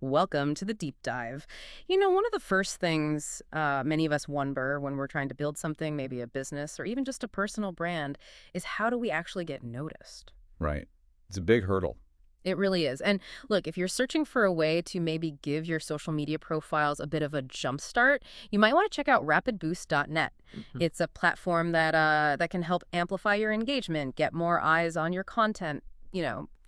Welcome to the deep dive. One of the first things many of us wonder when we're trying to build something, maybe a business or even just a personal brand, is how do we actually get noticed? Right. It's a big hurdle. It really is. And look, if you're searching for a way to maybe give your social media profiles a bit of a jump start, you might want to check out rapidboost.net. Mhm. It's a platform that can help amplify your engagement, get more eyes on your content,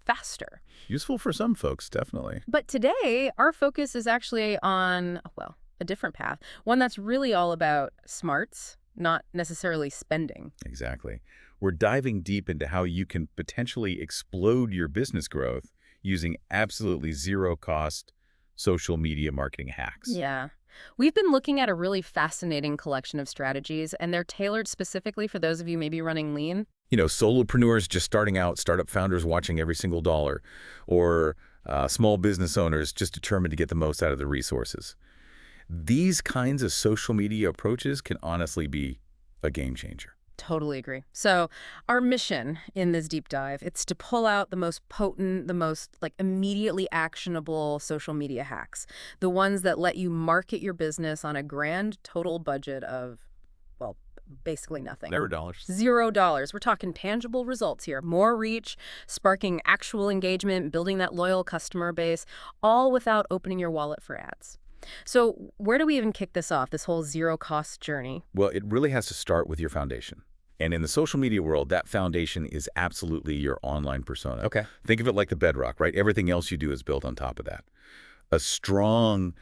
faster. Useful for some folks, definitely. But today, our focus is actually on, well, a different path, one that's really all about smarts, not necessarily spending. Exactly. We're diving deep into how you can potentially explode your business growth using absolutely zero-cost social media marketing hacks. Yeah. We've been looking at a really fascinating collection of strategies, and they're tailored specifically for those of you maybe running lean. Solopreneurs just starting out, startup founders watching every single dollar, or small business owners just determined to get the most out of the resources. These kinds of social media approaches can honestly be a game changer. Totally agree. So, our mission in this deep dive, it's to pull out the most potent, the most like immediately actionable social media hacks. The ones that let you market your business on a grand total budget of, well, basically nothing. Never dollars. $0. We're talking tangible results here. More reach, sparking actual engagement, building that loyal customer base, all without opening your wallet for ads. So, where do we even kick this off, this whole zero cost journey? Well, it really has to start with your foundation. And in the social media world, that foundation is absolutely your online persona. Okay. Think of it like the bedrock, right? Everything else you do is built on top of that. A strong,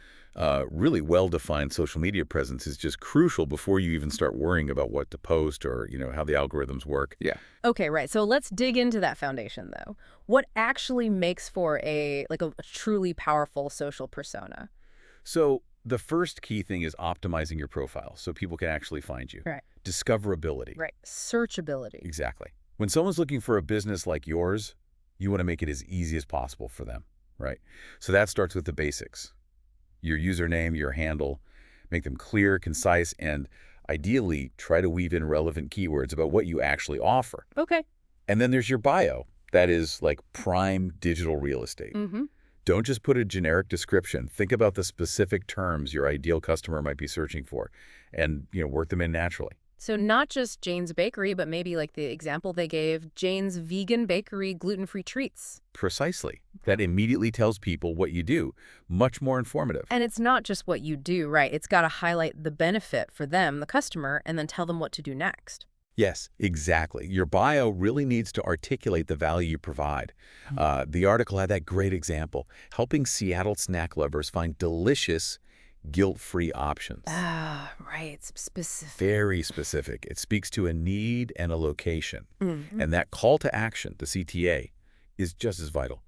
really well-defined social media presence is just crucial before you even start worrying about what to post or, how the algorithms work. Yeah. Okay, right. So let's dig into that foundation though. What actually makes for a truly powerful social persona? So the first key thing is optimizing your profile so people can actually find you. Right. Discoverability. Right. Searchability. Exactly. When someone's looking for a business like yours, you want to make it as easy as possible for them, right? So that starts with the basics. Your username, your handle, make them clear, concise, and ideally try to weave in relevant keywords about what you actually offer. Okay. And then there's your bio. That is like prime digital real estate. Mm-hmm. Don't just put a generic description. Think about the specific terms your ideal customer might be searching for and, work them in naturally. So not just Jane's Bakery, but maybe like the example they gave, Jane's Vegan Bakery gluten-free treats. Precisely. That immediately tells people what you do. Much more informative. And it's not just what you do, right? It's got to highlight the benefit for them, the customer, and then tell them what to do next. Yes, exactly. Your bio really needs to articulate the value you provide. The article had that great example, helping Seattle snack lovers find delicious, guilt-free options. Ah, right. It's specific. Very specific. It speaks to a need and a location. Mhm. And that call to action, the CTA, is just as vital.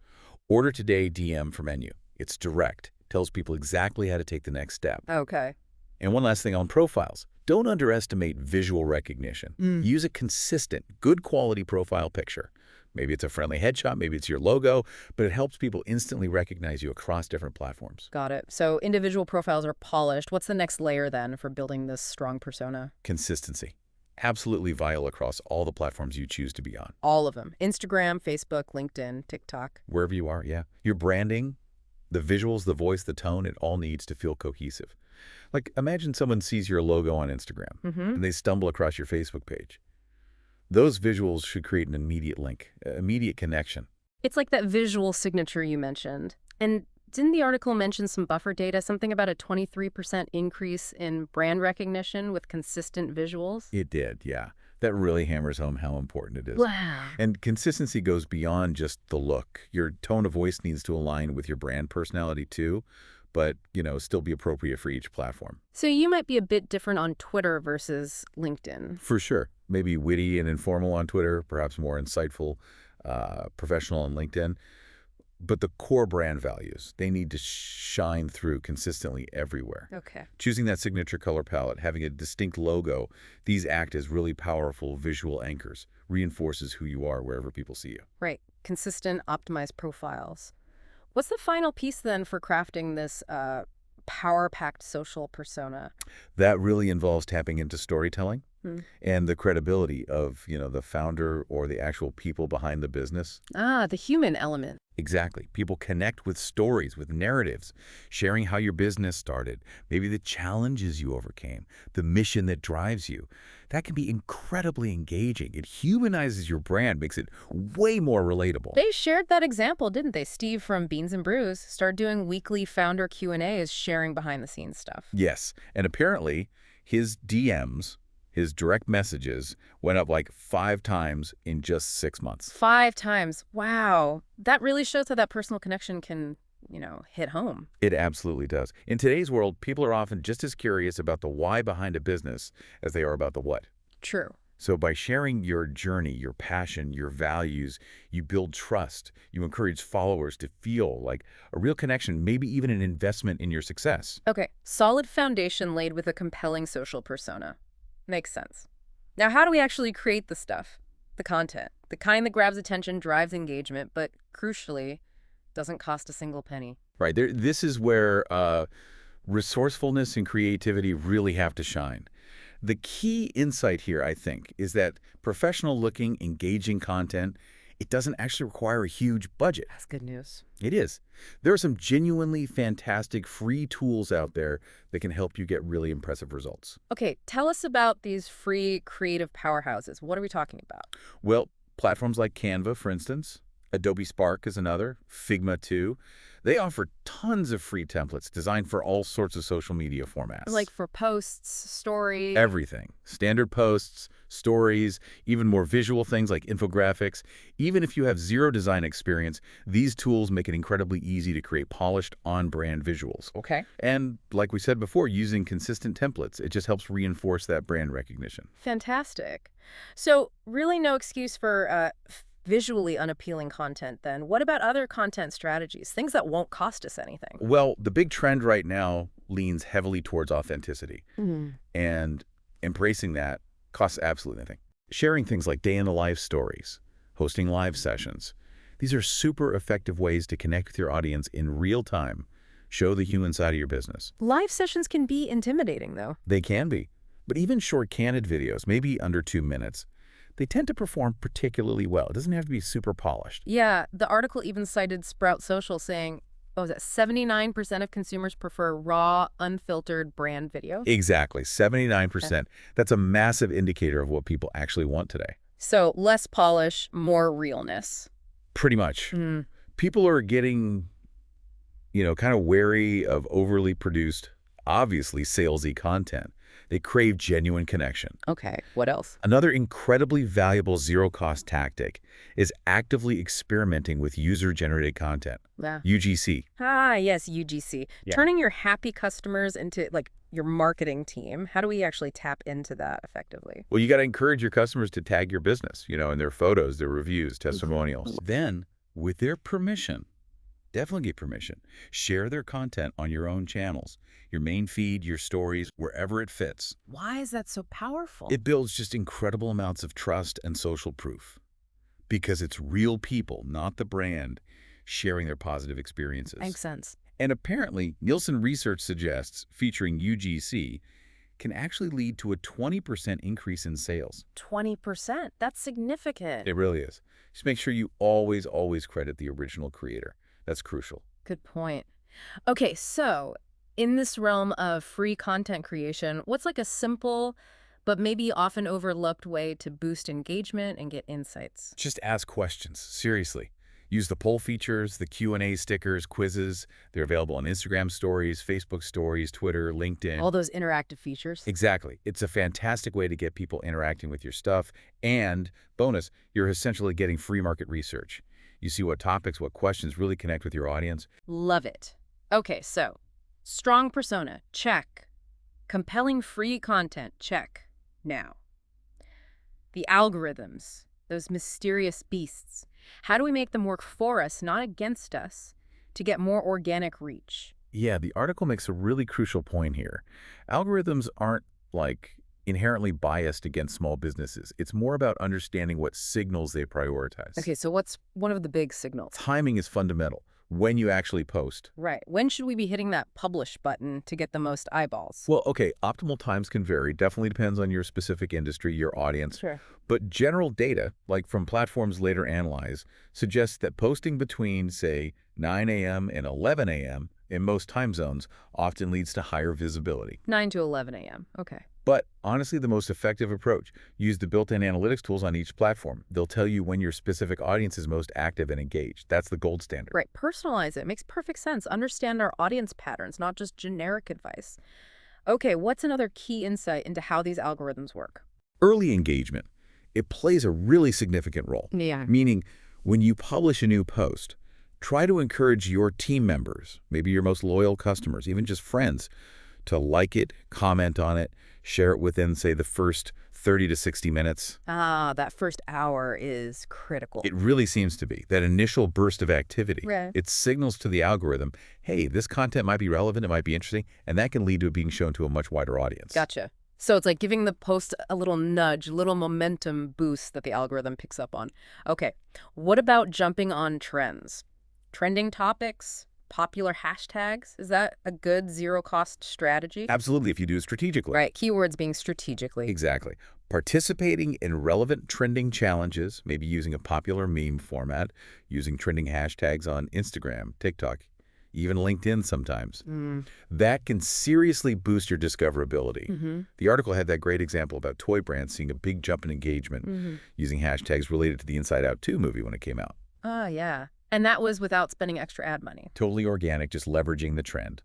Order today DM for menu. It's direct, tells people exactly how to take the next step. Okay. And one last thing on profiles. Don't underestimate visual recognition. Use a consistent, good quality profile picture. Maybe it's a friendly headshot, maybe it's your logo, but it helps people instantly recognize you across different platforms. Got it. So individual profiles are polished. What's the next layer then for building this strong persona? Consistency. Absolutely vital across all the platforms you choose to be on. All of them. Instagram, Facebook, LinkedIn, TikTok. Wherever you are, yeah. Your branding, the visuals, the voice, the tone, it all needs to feel cohesive. Like, imagine someone sees your logo on Instagram Mm-hmm. and they stumble across your Facebook page. Those visuals should create an immediate link, immediate connection. It's like that visual signature you mentioned. And didn't the article mention some buffer data, something about a 23% increase in brand recognition with consistent visuals? It did, yeah. That really hammers home how important it is. Wow. And consistency goes beyond just the look. Your tone of voice needs to align with your brand personality too, but, still be appropriate for each platform. So you might be a bit different on Twitter versus LinkedIn. For sure. Maybe witty and informal on Twitter, perhaps more insightful, professional on LinkedIn. But the core brand values, they need to shine through consistently everywhere. Okay. Choosing that signature color palette, having a distinct logo, these act as really powerful visual anchors, reinforces who you are wherever people see you. Right. Consistent, optimized profiles. What's the final piece then for crafting this power-packed social persona? That really involves tapping into storytelling. Hmm. And the credibility of, the founder or the actual people behind the business. Ah, the human element. Exactly. People connect with stories, with narratives, sharing how your business started, maybe the challenges you overcame, the mission that drives you. That can be incredibly engaging. It humanizes your brand, makes it way more relatable. They shared that example, didn't they? Steve from Beans and Brews started doing weekly founder Q&As, sharing behind-the-scenes stuff. Yes, and apparently his DMs, his direct messages, went up like 5 times in just 6 months. 5 times. Wow. That really shows how that personal connection can, hit home. It absolutely does. In today's world, people are often just as curious about the why behind a business as they are about the what. True. So by sharing your journey, your passion, your values, you build trust. You encourage followers to feel like a real connection, maybe even an investment in your success. Okay, solid foundation laid with a compelling social persona. Makes sense. Now, how do we actually create the stuff? The content. The kind that grabs attention, drives engagement, but crucially, doesn't cost a single penny. Right. This is where resourcefulness and creativity really have to shine. The key insight here, I think, is that professional-looking, engaging content, it doesn't actually require a huge budget. That's good news. It is. There are some genuinely fantastic free tools out there that can help you get really impressive results. Okay, tell us about these free creative powerhouses. What are we talking about? Well, platforms like Canva, for instance, Adobe Spark is another, Figma too. They offer tons of free templates designed for all sorts of social media formats. Like for posts, stories. Everything. Standard posts, stories, even more visual things like infographics. Even if you have zero design experience, these tools make it incredibly easy to create polished, on-brand visuals. Okay. And like we said before, using consistent templates, it just helps reinforce that brand recognition. Fantastic. So really no excuse for visually unappealing content then. What about other content strategies, things that won't cost us anything? Well, the big trend right now leans heavily towards authenticity. Mm. And embracing that costs absolutely nothing. Sharing things like day-in-the-life stories, hosting live sessions. These are super effective ways to connect with your audience in real time, show the human side of your business. Live sessions can be intimidating, though. They can be. But even short candid videos, maybe under 2 minutes, they tend to perform particularly well. It doesn't have to be super polished. Yeah, the article even cited Sprout Social saying, oh, is that 79% of consumers prefer raw, unfiltered brand videos? Exactly, 79%. Okay. That's a massive indicator of what people actually want today. So less polish, more realness. Pretty much. Mm. People are getting, kind of wary of overly produced, obviously salesy content. They crave genuine connection. Okay, what else? Another incredibly valuable zero-cost tactic is actively experimenting with user-generated content, Yeah. UGC. Ah, yes, UGC. Yeah. Turning your happy customers into, like, your marketing team. How do we actually tap into that effectively? Well, you got to encourage your customers to tag your business, in their photos, their reviews, testimonials. Then, with their permission, definitely get permission, share their content on your own channels, your main feed, your stories, wherever it fits. Why is that so powerful? It builds just incredible amounts of trust and social proof because it's real people, not the brand, sharing their positive experiences. Makes sense. And apparently, Nielsen research suggests featuring UGC can actually lead to a 20% increase in sales. 20%? That's significant. It really is. Just make sure you always, always credit the original creator. That's crucial. Good point. Okay, so in this realm of free content creation, what's like a simple but maybe often overlooked way to boost engagement and get insights? Just ask questions. Seriously. Use the poll features, the Q&A stickers, quizzes. They're available on Instagram stories, Facebook stories, Twitter, LinkedIn. All those interactive features? Exactly. It's a fantastic way to get people interacting with your stuff. And bonus, you're essentially getting free market research. You see what topics, what questions really connect with your audience. Love it. Okay, so strong persona, check. Compelling free content, check. Now, the algorithms, those mysterious beasts. How do we make them work for us, not against us, to get more organic reach? Yeah, the article makes a really crucial point here. Algorithms aren't, inherently biased against small businesses. It's more about understanding what signals they prioritize. Okay, so what's one of the big signals? Timing is fundamental. when you actually post. Right. When should we be hitting that publish button to get the most eyeballs? Well, okay, optimal times can vary. Definitely depends on your specific industry, your audience. Sure. But general data, like from platforms later analyzed, suggests that posting between, say, 9 a.m. and 11 a.m. in most time zones often leads to higher visibility. 9 to 11 a.m. Okay. But honestly, the most effective approach, use the built-in analytics tools on each platform. They'll tell you when your specific audience is most active and engaged. That's the gold standard. Right. Personalize it. Makes perfect sense. Understand our audience patterns, not just generic advice. Okay, what's another key insight into how these algorithms work? Early engagement. It plays a really significant role. Yeah. Meaning, when you publish a new post, try to encourage your team members, maybe your most loyal customers, even just friends, to like it, comment on it, share it within, say, the first 30 to 60 minutes. Ah, that first hour is critical. It really seems to be that initial burst of activity. Right. It signals to the algorithm, hey, this content might be relevant, it might be interesting, and that can lead to it being shown to a much wider audience. Gotcha. So it's like giving the post a little nudge, little momentum boost that the algorithm picks up on. Okay, what about jumping on trends? Trending topics, popular hashtags? Is that a good zero-cost strategy? Absolutely, if you do it strategically. Right, keywords being strategically. Exactly. Participating in relevant trending challenges, maybe using a popular meme format, using trending hashtags on Instagram, TikTok, even LinkedIn sometimes. That can seriously boost your discoverability. The article had that great example about toy brands seeing a big jump in engagement using hashtags related to the Inside Out 2 movie when it came out. Ah, yeah. And that was without spending extra ad money. Totally organic, just leveraging the trend.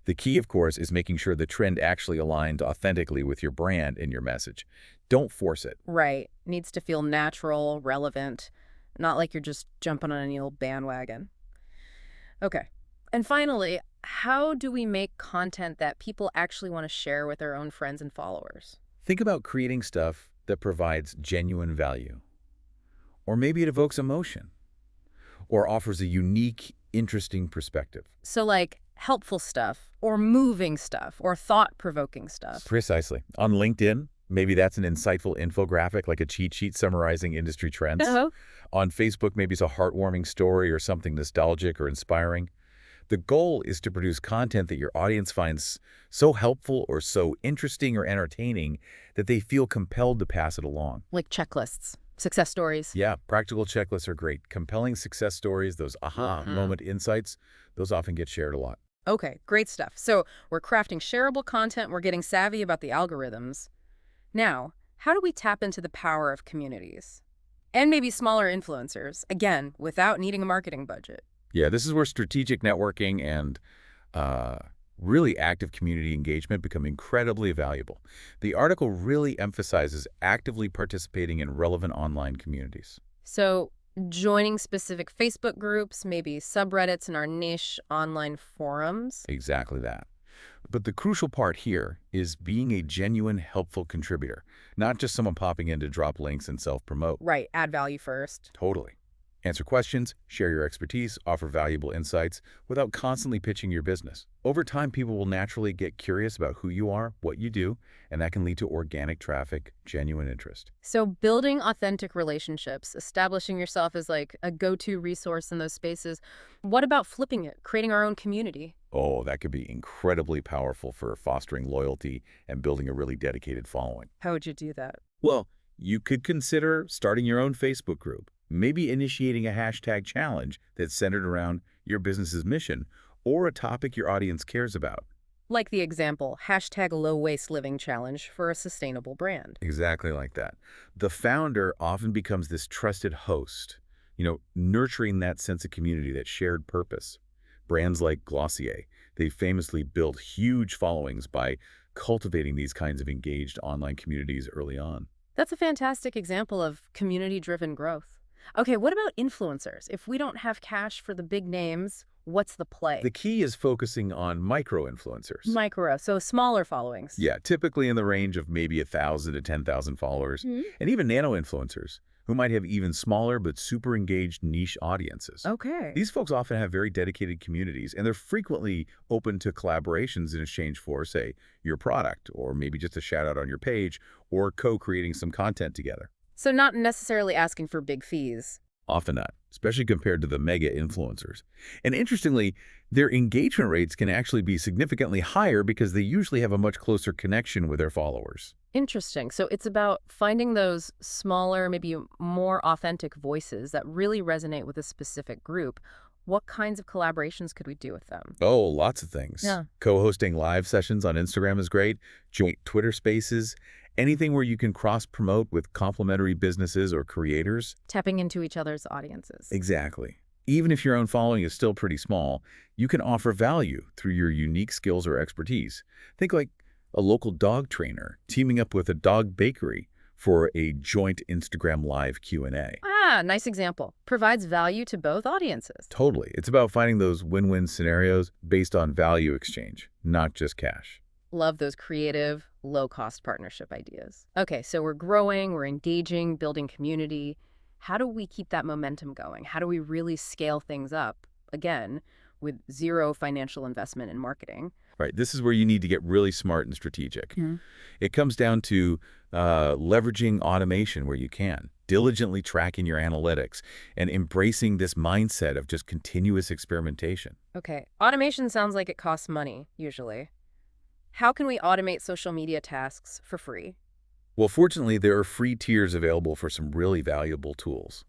The key, of course, is making sure the trend actually aligns authentically with your brand and your message. Don't force it. Right. Needs to feel natural, relevant, not like you're just jumping on any old bandwagon. Okay. And finally, how do we make content that people actually want to share with their own friends and followers? Think about creating stuff that provides genuine value. Or maybe it evokes emotion. Or offers a unique, interesting perspective. So like helpful stuff, or moving stuff, or thought-provoking stuff. Precisely. On LinkedIn, maybe that's an insightful infographic like a cheat sheet summarizing industry trends. On Facebook, maybe it's a heartwarming story or something nostalgic or inspiring. The goal is to produce content that your audience finds so helpful or so interesting or entertaining that they feel compelled to pass it along. Like checklists, success stories. Yeah, practical checklists are great. Compelling success stories, those aha moment insights, those often get shared a lot. Okay, great stuff. So we're crafting shareable content, we're getting savvy about the algorithms. Now, how do we tap into the power of communities? And maybe smaller influencers, again, without needing a marketing budget. Yeah, this is where strategic networking and really active community engagement become incredibly valuable. The article really emphasizes actively participating in relevant online communities. So joining specific Facebook groups, maybe subreddits in our niche online forums. Exactly that. But the crucial part here is being a genuine, helpful contributor, not just someone popping in to drop links and self-promote. Right, add value first. Totally. Answer questions, share your expertise, offer valuable insights without constantly pitching your business. Over time, people will naturally get curious about who you are, what you do, and that can lead to organic traffic, genuine interest. So building authentic relationships, establishing yourself as like a go-to resource in those spaces. What about flipping it, creating our own community? Oh, that could be incredibly powerful for fostering loyalty and building a really dedicated following. How would you do that? Well, you could consider starting your own Facebook group, maybe initiating a hashtag challenge that's centered around your business's mission or a topic your audience cares about. Like the example, hashtag low waste living challenge for a sustainable brand. Exactly like that. The founder often becomes this trusted host, nurturing that sense of community, that shared purpose. Brands like Glossier, they famously built huge followings by cultivating these kinds of engaged online communities early on. That's a fantastic example of community-driven growth. Okay, what about influencers? If we don't have cash for the big names, what's the play? The key is focusing on micro-influencers. Micro, so smaller followings. Yeah, typically in the range of maybe 1,000 to 10,000 followers, and even nano-influencers, who might have even smaller but super engaged niche audiences. Okay. These folks often have very dedicated communities, and they're frequently open to collaborations in exchange for, say, your product, or maybe just a shout-out on your page, or co-creating some content together. So not necessarily asking for big fees. Often not, especially compared to the mega influencers. And interestingly, their engagement rates can actually be significantly higher because they usually have a much closer connection with their followers. Interesting. So it's about finding those smaller, maybe more authentic voices that really resonate with a specific group. What kinds of collaborations could we do with them? Oh, lots of things. Yeah. Co-hosting live sessions on Instagram is great, joint Twitter spaces, anything where you can cross-promote with complementary businesses or creators. Tapping into each other's audiences. Exactly. Even if your own following is still pretty small, you can offer value through your unique skills or expertise. Think like a local dog trainer teaming up with a dog bakery for a joint Instagram Live Q&A. Ah, nice example. Provides value to both audiences. Totally. It's about finding those win-win scenarios based on value exchange, not just cash. Love those creative, low-cost partnership ideas. Okay, so we're growing, we're engaging, building community. How do we keep that momentum going? How do we really scale things up, again, with zero financial investment in marketing? Right. This is where you need to get really smart and strategic. Mhm. It comes down to leveraging automation where you can, diligently tracking your analytics, and embracing this mindset of just continuous experimentation. Okay, automation sounds like it costs money, usually. How can we automate social media tasks for free? Well, fortunately, there are free tiers available for some really valuable tools,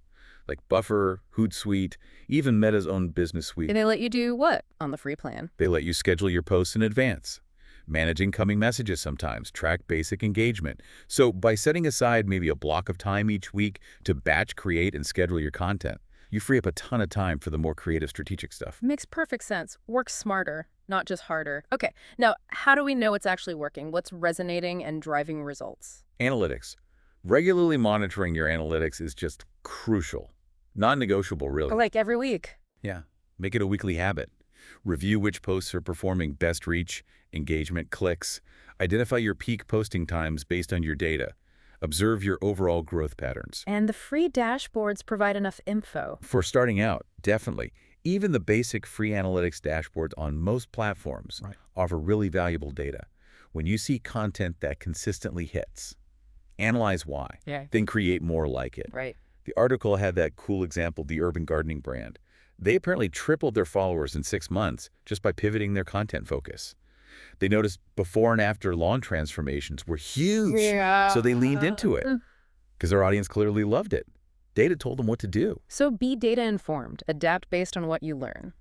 like Buffer, Hootsuite, even Meta's own Business Suite. And they let you do what on the free plan? They let you schedule your posts in advance, manage incoming messages sometimes, track basic engagement. So by setting aside maybe a block of time each week to batch create and schedule your content, you free up a ton of time for the more creative strategic stuff. Makes perfect sense. Work smarter, not just harder. Okay, now how do we know it's actually working? What's resonating and driving results? Analytics. Regularly monitoring your analytics is just crucial. Non-negotiable, really. Like every week. Yeah. Make it a weekly habit. Review which posts are performing best reach, engagement, clicks. Identify your peak posting times based on your data. Observe your overall growth patterns. And the free dashboards provide enough info. For starting out, definitely. Even the basic free analytics dashboards on most platforms offer really valuable data. When you see content that consistently hits, analyze why, then create more like it. Right. The article had that cool example, the Urban Gardening brand. They apparently tripled their followers in 6 months just by pivoting their content focus. They noticed before and after lawn transformations were huge, so they leaned into it because their audience clearly loved it. Data told them what to do. So be data informed, adapt based on what you learn.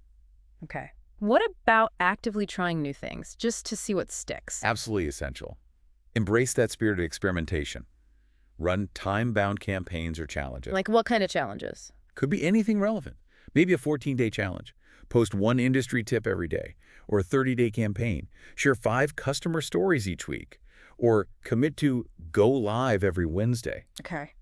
Okay. What about actively trying new things just to see what sticks? Absolutely essential. Embrace that spirit of experimentation. Run time-bound campaigns or challenges. Like what kind of challenges? Could be anything relevant. Maybe a 14-day challenge. Post one industry tip every day, or a 30-day campaign. Share 5 customer stories each week, or commit to go live every Wednesday. Okay.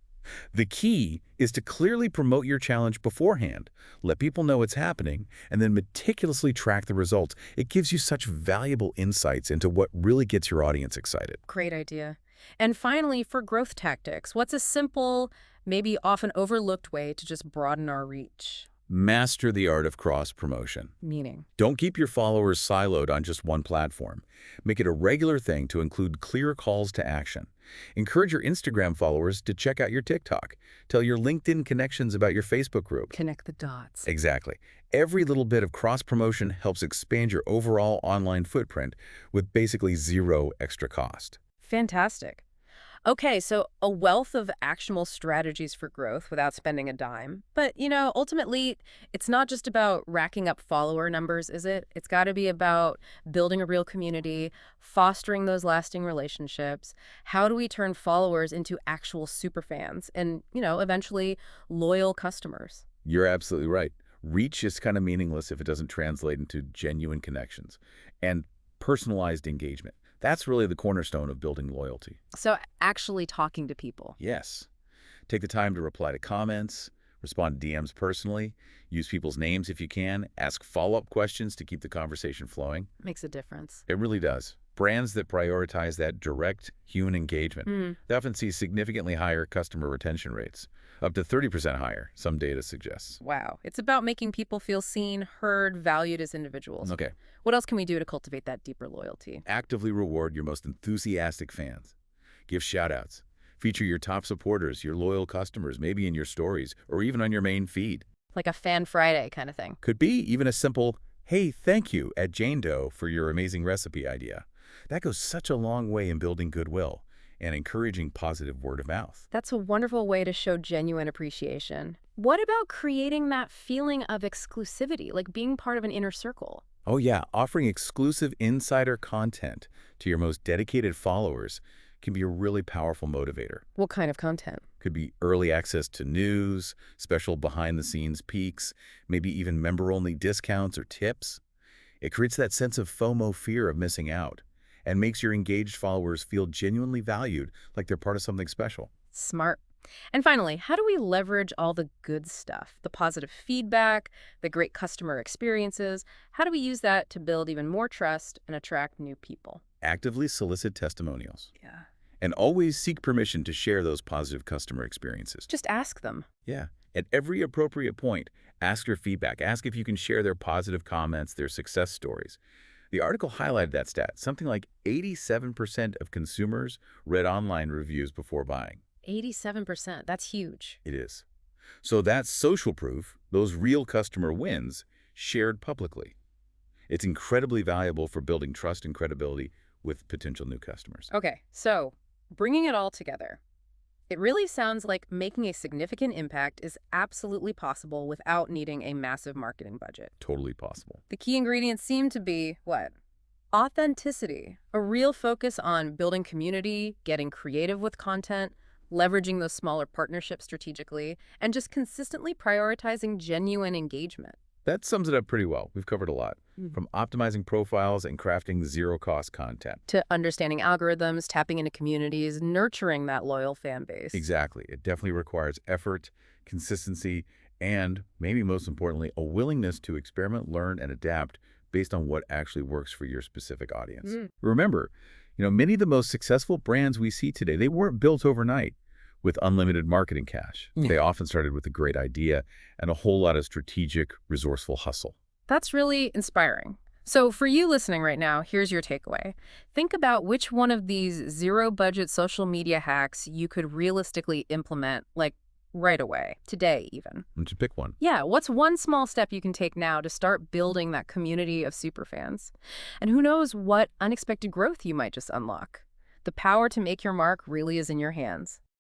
The key is to clearly promote your challenge beforehand, let people know it's happening, and then meticulously track the results. It gives you such valuable insights into what really gets your audience excited. Great idea. And finally, for growth tactics, what's a simple, maybe often overlooked way to just broaden our reach? Master the art of cross-promotion. Meaning? Don't keep your followers siloed on just one platform. Make it a regular thing to include clear calls to action. Encourage your Instagram followers to check out your TikTok. Tell your LinkedIn connections about your Facebook group. Connect the dots. Exactly. Every little bit of cross-promotion helps expand your overall online footprint with basically zero extra cost. Fantastic. Okay, so a wealth of actionable strategies for growth without spending a dime. But, ultimately, it's not just about racking up follower numbers, is it? It's got to be about building a real community, fostering those lasting relationships. How do we turn followers into actual superfans and, eventually loyal customers? You're absolutely right. Reach is kind of meaningless if it doesn't translate into genuine connections and personalized engagement. That's really the cornerstone of building loyalty. So actually talking to people. Yes. Take the time to reply to comments, respond to DMs personally, use people's names if you can, ask follow-up questions to keep the conversation flowing. Makes a difference. It really does. Brands that prioritize that direct human engagement, they often see significantly higher customer retention rates, up to 30% higher, some data suggests. Wow. It's about making people feel seen, heard, valued as individuals. Okay. What else can we do to cultivate that deeper loyalty? Actively reward your most enthusiastic fans. Give shout-outs. Feature your top supporters, your loyal customers, maybe in your stories or even on your main feed. Like a Fan Friday kind of thing. Could be even a simple, "Hey, thank you at Jane Doe for your amazing recipe idea." That goes such a long way in building goodwill and encouraging positive word of mouth. That's a wonderful way to show genuine appreciation. What about creating that feeling of exclusivity, like being part of an inner circle? Oh yeah, offering exclusive insider content to your most dedicated followers can be a really powerful motivator. What kind of content? Could be early access to news, special behind-the-scenes peeks, maybe even member-only discounts or tips. It creates that sense of FOMO, fear of missing out, and makes your engaged followers feel genuinely valued, like they're part of something special. Smart. And finally, how do we leverage all the good stuff, the positive feedback, the great customer experiences? How do we use that to build even more trust and attract new people? Actively solicit testimonials, Yeah. and always seek permission to share those positive customer experiences. Just ask them. Yeah. At every appropriate point, ask your feedback. Ask if you can share their positive comments, their success stories. The article highlighted that stat. Something like 87% of consumers read online reviews before buying. 87%. That's huge. It is. So that's social proof, those real customer wins, shared publicly. It's incredibly valuable for building trust and credibility with potential new customers. Okay, so bringing it all together, it really sounds like making a significant impact is absolutely possible without needing a massive marketing budget. Totally possible. The key ingredients seem to be what? Authenticity, a real focus on building community, getting creative with content, leveraging those smaller partnerships strategically, and just consistently prioritizing genuine engagement. That sums it up pretty well. We've covered a lot, from optimizing profiles and crafting zero-cost content. To understanding algorithms, tapping into communities, nurturing that loyal fan base. Exactly. It definitely requires effort, consistency, and, maybe most importantly, a willingness to experiment, learn, and adapt based on what actually works for your specific audience. Remember, many of the most successful brands we see today, they weren't built overnight with unlimited marketing cash. They often started with a great idea and a whole lot of strategic, resourceful hustle. That's really inspiring. So for you listening right now, here's your takeaway. Think about which one of these zero-budget social media hacks you could realistically implement, like right away, today even. Why don't you pick one? Yeah, what's one small step you can take now to start building that community of superfans? And who knows what unexpected growth you might just unlock. The power to make your mark really is in your hands.